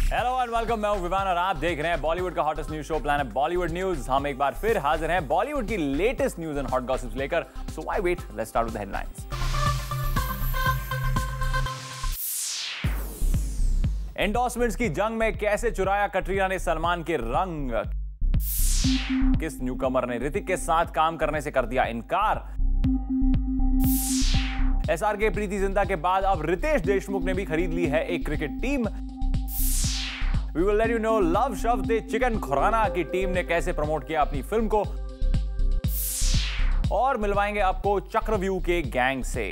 Hello and welcome, मैं हूं विवान और आप देख रहे हैं बॉलीवुड का hottest news show planet Bollywood news. हम एक बार फिर हाजिर हैं बॉलीवुड की latest news and hot gossips लेकर। So why wait, let's start with the headlines. Endorsements की जंग में कैसे चुराया कटरीना ने सलमान के रंग, किस न्यूकमर ने ऋतिक के साथ काम करने से कर दिया इनकार, एसआरके प्रीति जिंटा के बाद अब रितेश देशमुख ने भी खरीद ली है एक cricket team. We will let you know love शव दे चिकन खुराना की टीम ने कैसे प्रमोट किया अपनी फिल्म को, और मिलवाएंगे आपको चक्रव्यूह के गैंग से।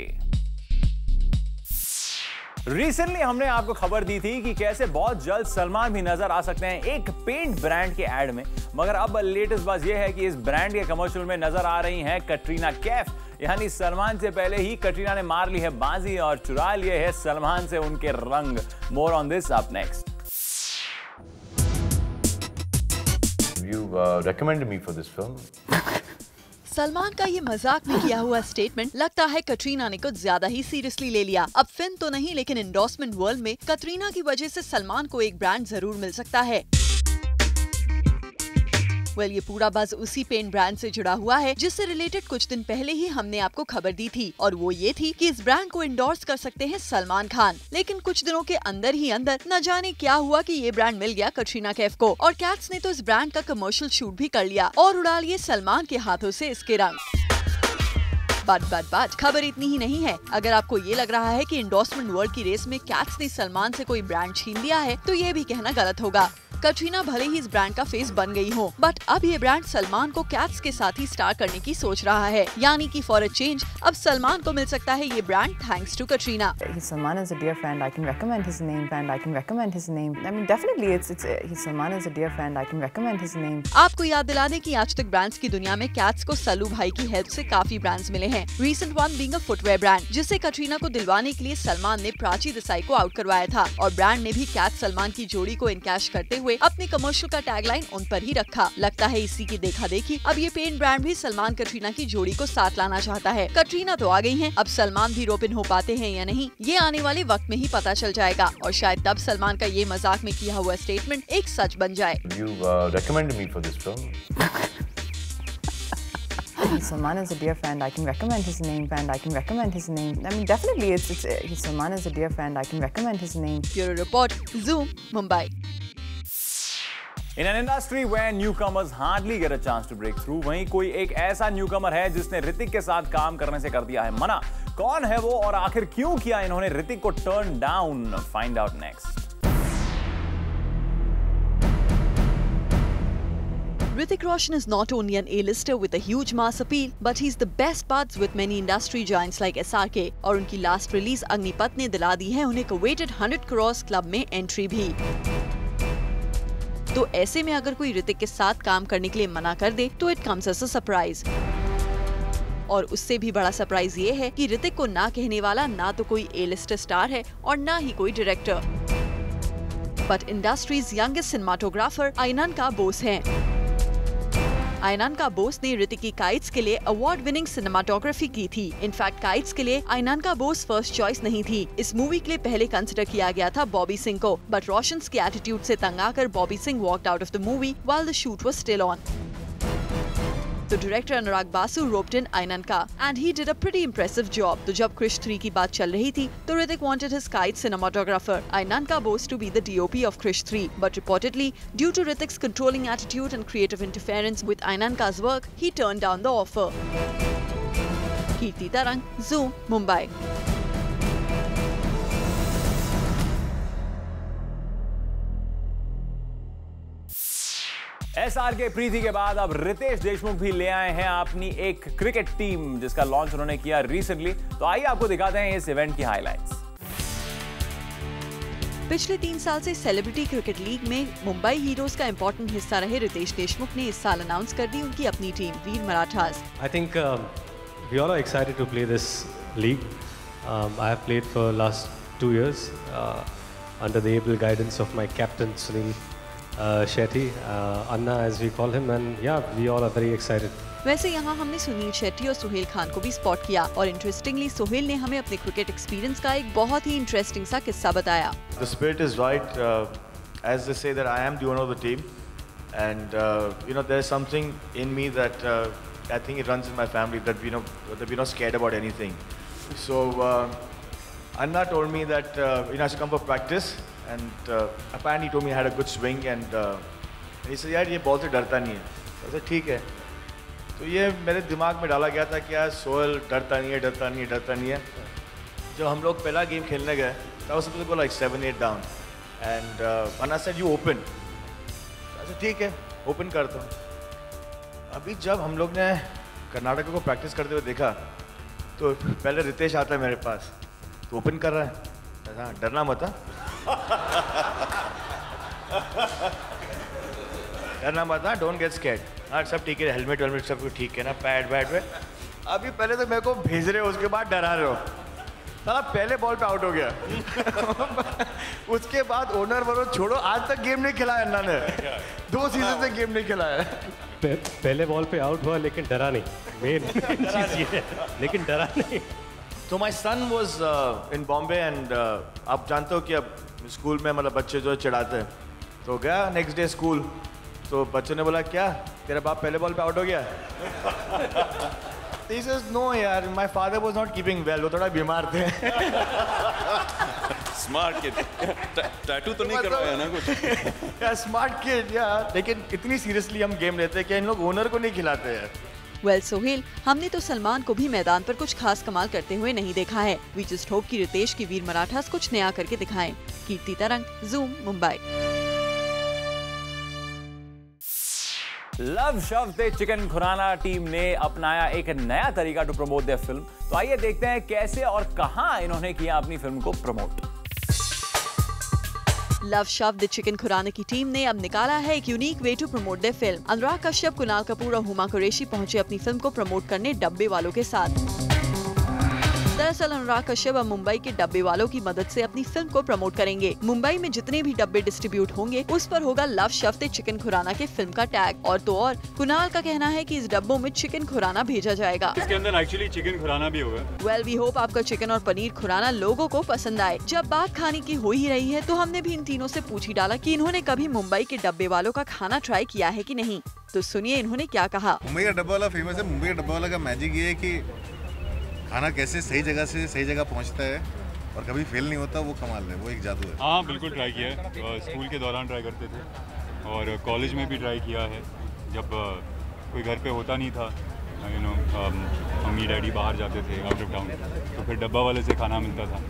रिसेंटली हमने आपको खबर दी थी कि कैसे बहुत जल्द सलमान भी नजर आ सकते हैं एक पेंट ब्रांड के एड में, मगर अब लेटेस्ट बात यह है कि इस ब्रांड के कमर्शियल में नजर आ रही हैं कटरीना कैफ। यानी सलमान से पहले ही कटरीना ने मार ली है बाजी और चुरा लिए है सलमान से उनके रंग। More on this up next. You recommended me for this film. Salman का ये मजाक में किया हुआ स्टेटमेंट लगता है कटरीना ने कुछ ज्यादा ही सीरियसली ले लिया। अब फिल्म तो नहीं, लेकिन एंडोर्समेंट वर्ल्ड में कटरीना की वजह से सलमान को एक ब्रांड जरूर मिल सकता है। ये पूरा बज़ उसी पेंट ब्रांड से जुड़ा हुआ है जिससे रिलेटेड कुछ दिन पहले ही हमने आपको खबर दी थी, और वो ये थी कि इस ब्रांड को एंडोर्स कर सकते हैं सलमान खान। लेकिन कुछ दिनों के अंदर ही अंदर न जाने क्या हुआ कि ये ब्रांड मिल गया कटरीना कैफ को, और कैट्स ने तो इस ब्रांड का कमर्शियल शूट भी कर लिया और उड़ा लिए सलमान के हाथों से इसके रंग। बट खबर इतनी ही नहीं है। अगर आपको ये लग रहा है कि एंडोर्समेंट वर्ल्ड की रेस में कैट्स ने सलमान से कोई ब्रांड छीन लिया है, तो ये भी कहना गलत होगा। कटरीना भले ही इस ब्रांड का फेस बन गई हो, बट अब ये ब्रांड सलमान को कैट्स के साथ ही स्टार करने की सोच रहा है। यानी कि फॉर अ चेंज अब सलमान को मिल सकता है ये brand thanks to Katrina. Salman is a dear friend. I can recommend his name. I mean, definitely, Salman is a dear friend. I can recommend his name. आपको याद दिला दें कि आज तक ब्रांड्स की दुनिया में कैट्स को सल्लू भाई की हेल्प से काफी ब्रांड्स मिले हैं। Recent one being a footwear brand, जिससे कटरीना को दिलवाने के लिए सलमान ने प्राची देसाई को आउट करवाया था, और ब्रांड ने भी कैट सलमान की जोड़ी को इनकैश करते हुए अपने कमर्शियल का टैगलाइन उन पर ही रखा। लगता है इसी की देखा देखी अब ये पेंट ब्रांड भी सलमान कटरीना की जोड़ी को साथ लाना चाहता है। कटरीना तो आ गई हैं, अब सलमान भी रोपिन हो पाते हैं या नहीं, ये आने वाले वक्त में ही पता चल जाएगा, और शायद तब सलमान का ये मजाक में किया हुआ स्टेटमेंट एक सच बन जाए। You recommended me for this film. Salman is a dear friend. I can recommend his name. I mean, definitely, Salman is a dear friend. I can recommend his name. Bureau report, Zoom, Mumbai. In an industry where newcomers hardly get a chance to break through, वहीं कोई एक ऐसा newcomer है जिसने ऋतिक के साथ काम करने से कर दिया है मना। कौन है वो और आखिर क्यों किया इन्होंने ऋतिक को turn down? Find out next. Hrithik Roshan is not only an A-lister with a huge mass appeal, but he's the best buds with many industry giants like SRK. और उनकी लास्ट रिलीज अग्निपथ ने दिला दी है उन्हें coveted 100 crores क्लब में entry भी। तो ऐसे में अगर कोई ऋतिक के साथ काम करने के लिए मना कर दे तो it comes as a surprise. और उससे भी बड़ा सरप्राइज ये है कि ऋतिक को ना कहने वाला ना तो कोई ए-लिस्टर स्टार है और ना ही कोई director, but industry's youngest cinematographer Ainan Bose हैं। आइनन बोस ने ऋतिक की काइट्स के लिए अवार्ड विनिंग सिनेमाटोग्राफी की थी। इनफैक्ट काइट्स के लिए आइनन बोस फर्स्ट चॉइस नहीं थी। इस मूवी के लिए पहले कंसिडर किया गया था बॉबी सिंह को, बट रोशन के एटीट्यूड से तंग आकर Bobby Singh walked out of the movie while the shoot was still on. तो director Anurag Basu roped in Ainan and he did a pretty impressive job. तो जब क्रिश 3 की बात चल रही थी तो Hrithik wanted his Kite cinematographer Ainan Bose to be the DOP of Krrish 3, but reportedly due to Hrithik's controlling attitude and creative interference with Ainan's work, he turned down the offer. Kirti Tarang, Zoom, Mumbai. SRK प्रीति के बाद अब रितेश देशमुख भी ले आए हैं अपनी एक क्रिकेट टीम जिसका लॉन्च उन्होंने किया रिसेंटली। तो आइए आपको दिखाते हैं इस इवेंट की हाइलाइट्स। पिछले 3 साल से सेलिब्रिटी क्रिकेट लीग में मुंबई हीरोज का इम्पोर्टेंट हिस्सा रहे रितेश देशमुख ने इस साल अनाउंस कर दी उनकी अपनी team Veer Marathas. I think we all are excited to play this league. I have played for last 2 years under the able guidance of my captain Sunil Shetty, Anna as we call him, and yeah, we all are very excited. वैसे यहाँ हमने सुनील शेट्टी और सुहेल खान को भी spot किया और interestingly Suhail ने हमें अपने क्रिकेट एक्सपीरियंस का एक बहुत ही इंटरेस्टिंग सा किस्सा बताया। The spirit is right. as they say that I am the owner of the team, and there's something in me that I think it runs in my family that that we're not scared about anything. So Anna told me that I should come for practice, and apparently he told me I had a good swing, and he said यार ये ball से डरता नहीं है. I said ठीक है. तो ये मेरे दिमाग में डाला गया था कि यार सोहेल डरता नहीं है. जब हम लोग पहला गेम खेलने गए, I was supposed to go like 7-8 down, and Anna said you open. I said ठीक है, open करता हूँ. अभी जब हम लोग ने कर्नाटक को प्रैक्टिस करते हुए देखा, तो पहले रितेश आता है मेरे पास, तो ओपन कर रहा है. हाँ, डरना मत. डरना मत, डोंट गेट स्कैर्ड. हाँ सब ठीक है, हेलमेट सब कुछ ठीक है ना, पैड अभी पहले तो मेरे को भेज रहे हो, उसके बाद डरा रहे हो. साला पहले बॉल पे आउट हो गया. उसके बाद ओनर बनो छोड़ो, आज तक गेम नहीं खिलाया अन्ना ने. 2 सीजन से गेम नहीं खिलाया. पहले बॉल पे आउट हुआ लेकिन डरा नहीं. मेन चीज ये है, लेकिन डरा नहीं. तो माई सन वॉज इन बॉम्बे, एंड आप जानते हो कि अब स्कूल में मतलब बच्चे जो चिढ़ाते हैं, तो गया नेक्स्ट डे स्कूल, तो बच्चों ने बोला क्या तेरा बाप पहले बॉल पे आउट हो गया. He says, no यार, my father was not keeping well, वो थोड़ा बीमार थे. Smart kid. टैटू तो नहीं करवाया ना कुछ. यार स्मार्ट किड यार, लेकिन इतनी सीरियसली हम गेम लेते हैं कि इन लोग ओनर को नहीं खिलाते यार. वेल सोहेल, हमने तो सलमान को भी मैदान पर कुछ खास कमाल करते हुए नहीं देखा है. वी जस्ट होप कि रितेश की वीर मराठास कुछ नया करके दिखाएं. कीर्ति तरंग, ज़ूम, मुंबई. लव शब्द चिकन खुराना टीम ने अपनाया एक नया तरीका टू प्रमोट देयर फिल्म. तो आइए देखते हैं कैसे और कहां इन्होंने किया अपनी फिल्म को प्रमोट. लव शब्द चिकन खुराना की टीम ने अब निकाला है एक unique way to promote their film. Anurag Kashyap, Kunal Kapoor और हुमा कुरैशी पहुंचे अपनी फिल्म को प्रमोट करने डब्बे वालों के साथ. दरअसल अनुराग कश्यप अब मुंबई के डब्बे वालों की मदद से अपनी फिल्म को प्रमोट करेंगे. मुंबई में जितने भी डब्बे डिस्ट्रीब्यूट होंगे उस पर होगा लव शब्द चिकन खुराना के फिल्म का टैग. और तो और कुणाल का कहना है कि इस डब्बों में चिकन खुराना भेजा जाएगा. इसके अंदर एक्चुअली चिकन खुराना भी होगा. वेल वी होप आपका चिकन और पनीर खुराना लोगों को पसंद आए. जब बात खाने की हो ही रही है तो हमने भी इन तीनों से पूछ ही डाला कि इन्होंने कभी मुंबई के डब्बे वालों का खाना ट्राई किया है कि नहीं. तो सुनिए इन्होंने क्या कहा. मुंबई का डब्बा वाला फेमस है. मुंबई का डब्बा वाला का मैजिक ये है कि खाना कैसे सही जगह से सही जगह पहुंचता है और कभी फेल नहीं होता, वो कमाल है, वो एक जादू है. हाँ बिल्कुल ट्राई किया है. स्कूल के दौरान ट्राई करते थे और कॉलेज में भी ट्राई किया है. जब कोई घर पे होता नहीं था, मम्मी डैडी बाहर जाते थे आउट ऑफ टाउन, तो फिर डब्बा वाले से खाना मिलता था.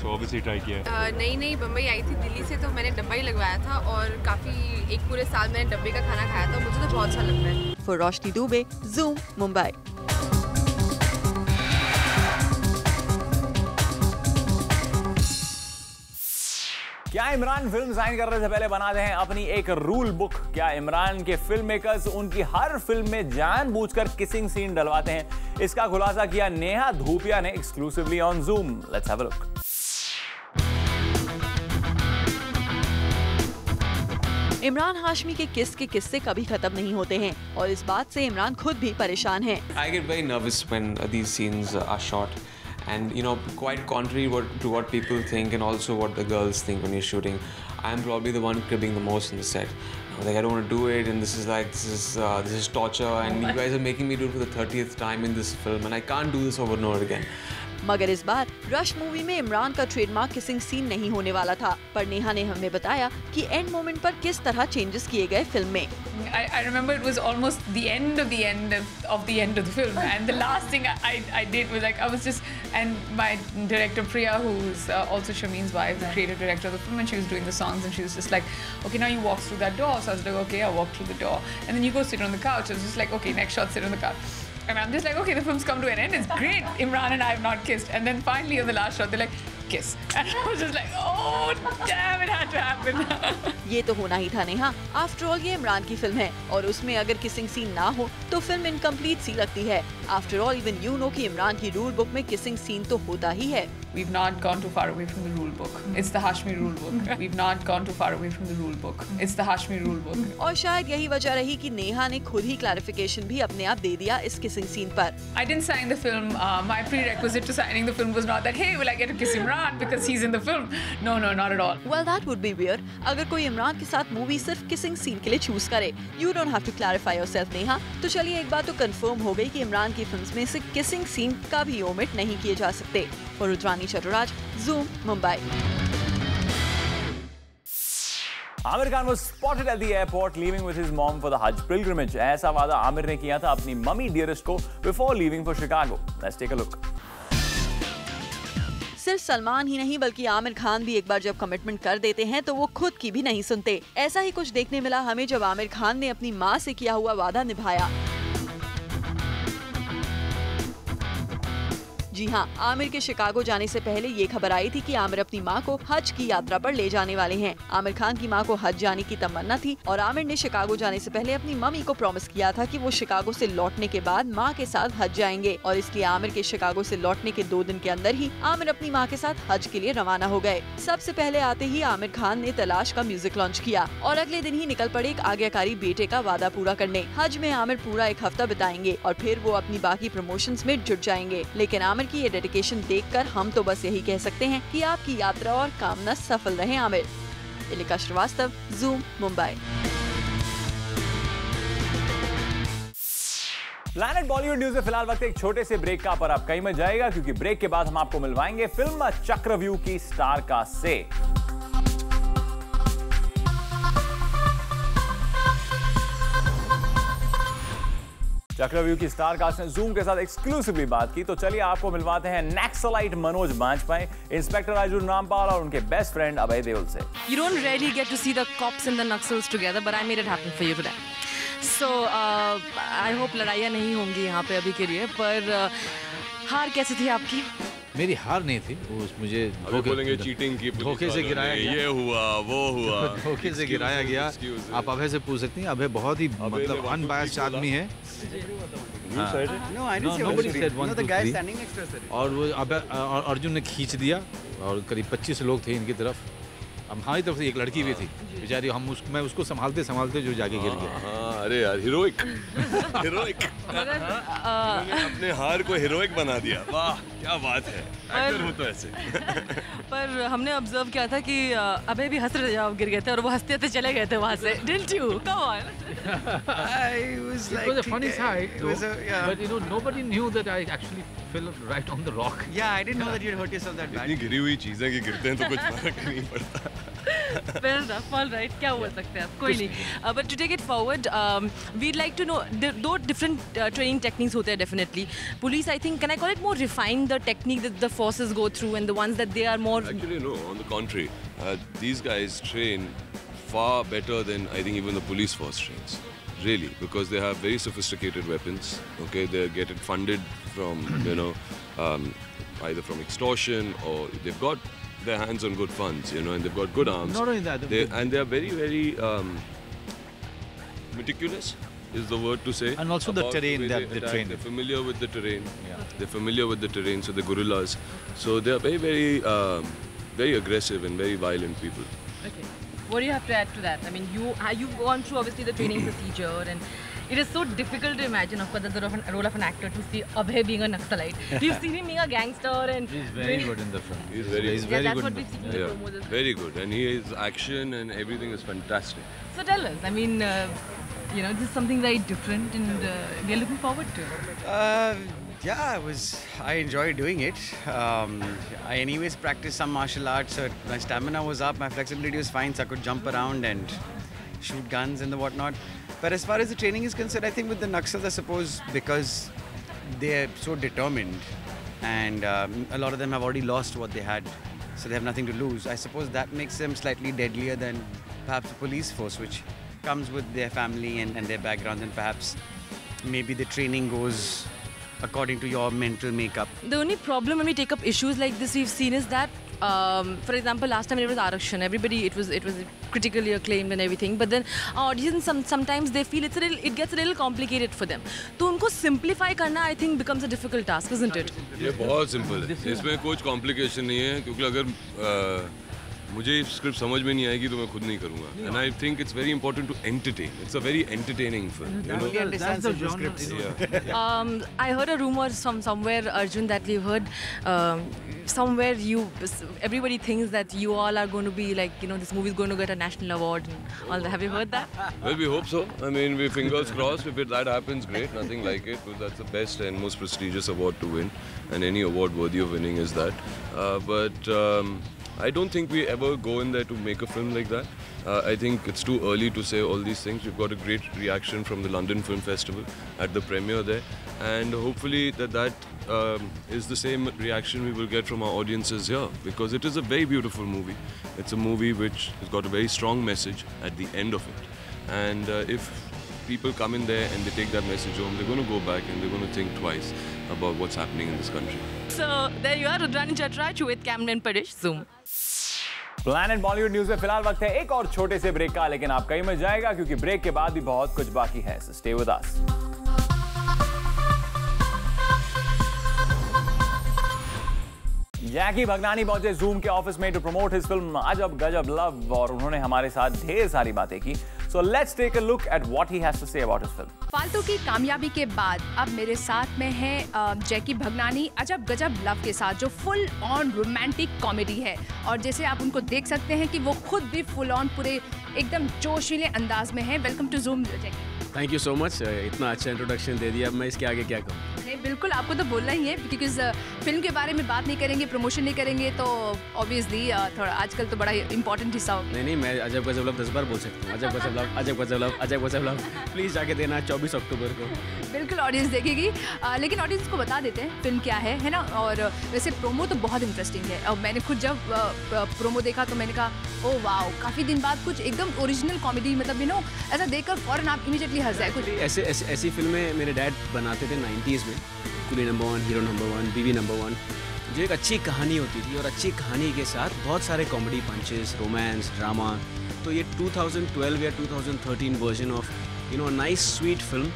सो ऑब्वियसली ट्राई किया है. नई बम्बई आई थी दिल्ली से, तो मैंने डब्बा ही लगवाया था और काफ़ी एक पूरे साल मैंने डब्बे का खाना खाया था. मुझे तो बहुत अच्छा लगता है. For Roshni Dubey, zoom, Mumbai. क्या इमरान फिल्म साइन करने से पहले बना दें अपनी एक रूल बुक? क्या इमरान के फिल्म मेकर्स उनकी हर फिल्म में जानबूझकर किसिंग सीन डलवाते हैं? इसका खुलासा किया नेहा धूपिया ने exclusively on zoom. Let's have a look. Imran Hashmi के किस के किस्से कभी खत्म नहीं होते हैं और इस बात से इमरान खुद भी परेशान हैं. I get very nervous when these scenes are shot. And quite contrary to what people think and also what the girls think when you're shooting, I'm probably the one cribbing the most in the set. Like I don't want to do it, and this is torture, and you guys are making me do it for the 30th time in this film, and I can't do this over and over again. मगर इस बार rush movie में इमरान का trademark kissing scene नहीं होने वाला था. पर नेहा ने हमें बताया कि एंड मोमेंट पर किस तरह चेंजेस किए गए फिल्म में. I remember it was almost the end of the end of the end of the film, and the last thing I did was like I was just, and my director Priya, who's also Shameen's wife, the creative director of the film, and she was doing the songs, and she was just like, okay, now you walk through that door. So I was like, okay, I walked through the door, and then you go sit on the couch. I was just like, okay, next shot, sit on the couch. And I'm just like, okay, the film's come to an end. It's great. Imran and I have not kissed. And then finally on the last shot, they're like, kiss. And I was just like, oh, damn, it had to happen. ये तो होना ही था Neha. After all ये इमरान की film है और उसमें अगर किसिंग सीन ना हो तो फिल्म इनकम्प्लीट सी लगती है. After all even you know कि इमरान की रूल बुक में किसिंग सीन तो होता ही है. We've not gone too far away from the rule book. It's the Hashmi rule book. We've not gone too far away from the rule book. It's the Hashmi rule book. और शायद यही वजह रही कि नेहा ने खुद ही क्लैरिफिकेशन भी अपने आप दे दिया इस किसिंग सीन पर. I didn't sign the film. My prerequisite to signing the film was not that, hey, will I get to kiss Imran? Imran because he's in the film. No, not at all. Well, that would be weird. अगर कोई इमरान के साथ movie सिर्फ kissing scene के लिए choose करे. You don't have to clarify yourself, Neha. तो चलिए एक बात तो कंफर्म हो गई कि इमरान की फिल्म्स में से किसिंग सीन का भी ओमिट नहीं किए जा सकते. For Rudrani चटुराज, Zoom, Mumbai. Aamir Khan was spotted at the airport leaving with his mom for the Hajj pilgrimage. ऐसा वादा आमिर ने किया था अपनी मम्मी डियरेस्ट को before leaving for Chicago. Let's take a look. सिर्फ सलमान ही नहीं बल्कि आमिर खान भी एक बार जब कमिटमेंट कर देते हैं तो वो खुद की भी नहीं सुनते. ऐसा ही कुछ देखने मिला हमें जब आमिर खान ने अपनी माँ से किया हुआ वादा निभाया. जी हाँ, आमिर के शिकागो जाने से पहले ये खबर आई थी कि आमिर अपनी माँ को हज की यात्रा पर ले जाने वाले हैं. आमिर खान की माँ को हज जाने की तमन्ना थी और आमिर ने शिकागो जाने से पहले अपनी मम्मी को प्रॉमिस किया था कि वो शिकागो से लौटने के बाद माँ के साथ हज जाएंगे. और इसलिए आमिर के शिकागो से लौटने के 2 दिन के अंदर ही आमिर अपनी माँ के साथ हज के लिए रवाना हो गए. सबसे पहले आते ही आमिर खान ने तलाश का म्यूजिक लॉन्च किया और अगले दिन ही निकल पड़े एक आज्ञाकारी बेटे का वादा पूरा करने. हज में आमिर पूरा 1 हफ्ता बिताएंगे और फिर वो अपनी बाकी प्रमोशंस में जुट जाएंगे. लेकिन आमिर की ये डेडिकेशन देखकर हम तो बस यही कह सकते हैं कि आपकी यात्रा और कामना सफल रहे Aamir. Ilika Srivastava, Zoom, Mumbai. Planet Bollywood news में फिलहाल वक्त एक छोटे से ब्रेक का, पर आप कहीं मत जाएगा क्योंकि ब्रेक के बाद हम आपको मिलवाएंगे फिल्म चक्रव्यूह की स्टार कास्ट से. चक्रव्यूह की स्टार कास्ट ने Zoom के साथ एक्सक्लूसिवली बात की. तो चलिए आपको मिलवाते हैं नक्सलाइट मनोज बाजपेयी, इंस्पेक्टर अर्जुन रामपाल और उनके बेस्ट फ्रेंड अभय देओल से. You don't really get to see the cops and the Naxals together, but I made it happen for you today. So I hope लड़ाइयाँ नहीं होंगी यहाँ पे अभी के लिए. पर हार कैसी थी आपकी? मेरी हार नहीं थी, वो मुझे बोलेंगे चीटिंग की, धोखे से गिराया गया. ये हुआ वो हुआ, धोखे से गिराया गया. आप अभय से पूछ सकती हैं, अभय बहुत ही मतलब अनबायस्ड आदमी है. और वो अभय अर्जुन ने खींच दिया और करीब 25 लोग थे इनकी तरफ. हमारी तरफ से एक लड़की भी थी बेचारी. मैं उसको संभालते संभालते जो जाके गिर गया. अरे यार, हीरोइक अपने हार को हीरोइक बना दिया. वाह क्या बात है, एक्टर हो तो ऐसे. पर हमने ऑब्जर्व किया था कि अबे भी हंस रहे गिर गए थे और वो हंसते हंसते चले गए थे वहाँ से. Didn't you? Come on. It was a funny sight, but you know nobody knew that I actually fell right on the rock. Yeah, I didn't know that you hurt yourself that bad. इतनी गिरी हुई चीजें कि गिरते हैं तो कुछ फर्क नहीं पड़ता. Fair enough, all right. क्या बोल सकते हैं आप, कोई नहीं. But to take it forward, we'd like to know, दो different training techniques होते हैं definitely. Police, I think, can I call it more refined, the technique that the forces go through, and the ones that they are more. Actually, no. On the contrary, these guys train far better than I think even the police force trains. Really, because they have very sophisticated weapons. Okay, they get it funded from either from extortion or they've got their hands on good funds, and they've got good arms. Not only that, they are very, very meticulous is the word to say. And also the terrain that they train. They're familiar with the terrain. Yeah. They're familiar with the terrain, so the guerrillas. So they are very, very, very aggressive and very violent people. Okay. What do you have to add to that? I mean, you've gone through obviously the training procedure, and it is so difficult to imagine, of course, the role of an actor to see Abhay being a Naxalite. You've seen him being a gangster, and he's very good in the film. He's very that's good. What we've seen in the promos as well. Very good, and he is action and everything is fantastic. So tell us, I mean, this is something very different, and we are looking forward to it. Yeah, I enjoyed doing it. I anyways practiced some martial arts, so my stamina was up, my flexibility was fine, so I could jump around and shoot guns and the whatnot. But as far as the training is concerned, I think with the Naxals, I suppose, because they're so determined and a lot of them have already lost what they had, so they have nothing to lose. I suppose that makes them slightly deadlier than perhaps the police force, which comes with their family and their backgrounds, and perhaps maybe the training goes according to your mental makeup. The only problem when we take up issues like this we've seen is that, for example, last time it was Arakshan, everybody, it was critically acclaimed and everything, but then audience sometimes they feel it gets a little complicated for them. So unko simplify karna, I think, becomes a difficult task, isn't it? ये बहुत simple है. इसमें कुछ complication नहीं है, क्योंकि अगर मुझे स्क्रिप्ट समझ में नहीं आएगी तो मैं खुद नहीं करूँगा. And I think it's very important to entertain. It's a very entertaining film. You know? That's the script. I heard a rumor somewhere, Arjun, that we've heard somewhere everybody thinks that you all are going to be like, this movie is going to get a national award and all that. Have you heard that? Well, we hope so. I mean, we fingers crossed. If that happens, great. Nothing like it. But that's the best and most prestigious award to win. And any award worthy of winning is that. But I don't think we ever go in there to make a film like that. I think it's too early to say all these things. We've got a great reaction from the London Film Festival at the premiere there. And hopefully that is the same reaction we will get from our audiences here. Because it is a very beautiful movie. It's a movie which has got a very strong message at the end of it. And if people come in there and they take that message home, they're going to go back and they're going to think twice about what's happening in this country. So there you are, Rudrani Chatraj with Cameron Parish, Zoom. Planet Bollywood news में फिलहाल वक्त है एक और छोटे से break का, लेकिन आप कहीं में जाएगा क्योंकि ब्रेक के बाद भी बहुत कुछ बाकी है. So stay with us. जैकी भगनानी पहुंचे जूम के ऑफिस में टू प्रमोट हिज फिल्म अजब गजब लव और उन्होंने हमारे साथ ढेर सारी बातें की. So let's take a look at what he has to say about his film. फालतू की कामयाबी के बाद अब मेरे साथ में है जैकी भगनानी अजब गजब लव के साथ, जो फुल ऑन रोमांटिक कॉमेडी है. और जैसे आप उनको देख सकते हैं कि वो खुद भी फुल ऑन पूरे एकदम जोशीले अंदाज में है. Welcome to Zoom Jackie. Thank you so much. इतना अच्छा इंट्रोडक्शन दे दिया. अब मैं इसके आगे क्या कहूँ? नहीं, बिल्कुल आपको तो बोलना ही है क्योंकि फिल्म के बारे में बात नहीं करेंगे, प्रमोशन नहीं करेंगे तो ऑब्वियसली थोड़ा आजकल तो बड़ा इंपॉर्टेंट हिस्सा हो. नहीं, मैं अजब गजब लव 10 बार बोल सकती हूँ. अजब गजब लव, अजब गजब लव, अजब गजब लव. प्लीज़ जाके देना 24 अक्टूबर को. बिल्कुल ऑडियंस देखेगी, लेकिन ऑडियंस को बता देते हैं फिल्म क्या है ना. और वैसे प्रोमो तो बहुत इंटरेस्टिंग है. और मैंने खुद जब प्रोमो देखा तो मैंने कहा ओ वाओ, काफ़ी दिन बाद कुछ एकदम ओरिजिनल कॉमेडी, मतलब ऐसा देखकर फौरन आप इमीडिएटली हंस जाए. कुछ ऐसी फिल्में मेरे डैड बनाते थे 90s में. कुली नंबर 1, हीरो नंबर 1, बीवी नंबर 1, जो एक अच्छी कहानी होती थी और अच्छी कहानी के साथ बहुत सारे कॉमेडी पंचेस, रोमांस, ड्रामा. तो ये 2012 या 2013 version of nice sweet film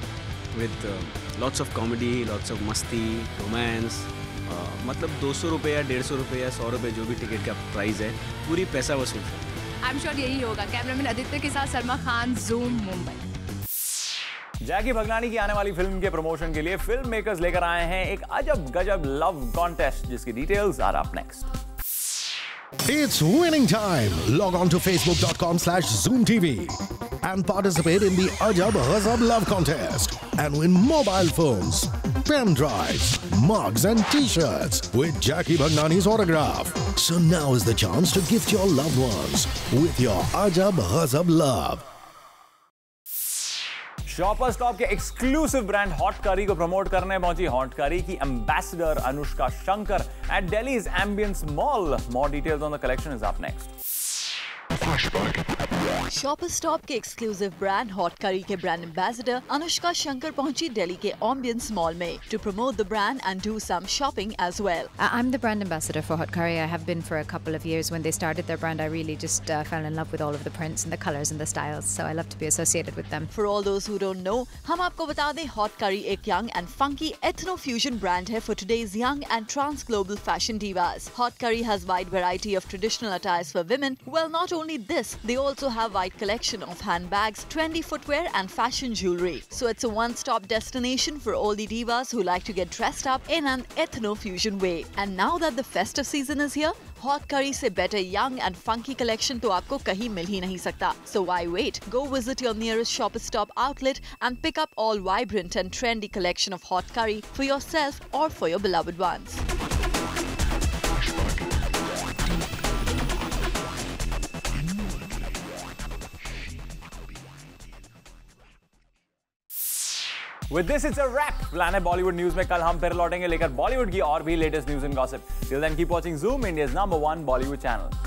with lots of comedy, lots of मस्ती, रोमांस. मतलब 200 रुपये या 150 रुपये या 100 रुपये जो भी टिकट का प्राइस है, पूरी पैसा वसूल. आई एम श्योर यही होगा. कैमरामैन आदित्य के साथ सलमा खान, जूम मुंबई. जैकी भगनानी की आने वाली फिल्म के प्रमोशन के लिए फिल्म मेकर्स लेकर आए हैं एक अजब गजब लव कॉन्टेस्ट, जिसकी details are up next. It's winning time. Log on to facebook.com/ZoomTV and participate in the Ajab Hazab Love Contest and win mobile phones, pen drives, mugs and t-shirts with Jackie Bhagnani's autograph. So now is the chance to gift your loved ones with your Ajab Hazab Love. Shoppers Stop के exclusive brand Haute Curry को promote करने पहुंची Haute Curry की ambassador Anushka Shankar at Delhi's Ambience Mall. More details on the collection is up next. Shoppers Stop के exclusive brand Haute Curry के brand ambassador Anushka Shankar पहुंची दिल्ली के Ambience Mall में to promote the brand and do some shopping as well. I'm the brand ambassador for Hot Curry. I have been for a couple of years. When they started their brand, I really just fell in love with all of the prints and the colors and the styles. So I love to be associated with them. For all those who don't know, हम आपको बता दें hot करी एक young and funky ethno fusion brand है for today's young and trans global fashion divas. Hot Curry has wide variety of traditional attires for women. Well, not only this, they also have wide collection of handbags, trendy footwear and fashion jewelry. So it's a one-stop destination for all the divas who like to get dressed up in an ethno-fusion way. And now that the festive season is here, Hot Curry से better young and funky collection तो आपको कहीं मिल ही नहीं सकता. So why wait? Go visit your nearest Shopper Stop outlet and pick up all vibrant and trendy collection of Hot Curry for yourself or for your beloved ones. With this, it's a wrap. Planet Bollywood news में कल हम फिर लौटेंगे लेकर बॉलीवुड की और भी latest news and gossip. Till then, keep watching Zoom, India's #1 Bollywood channel.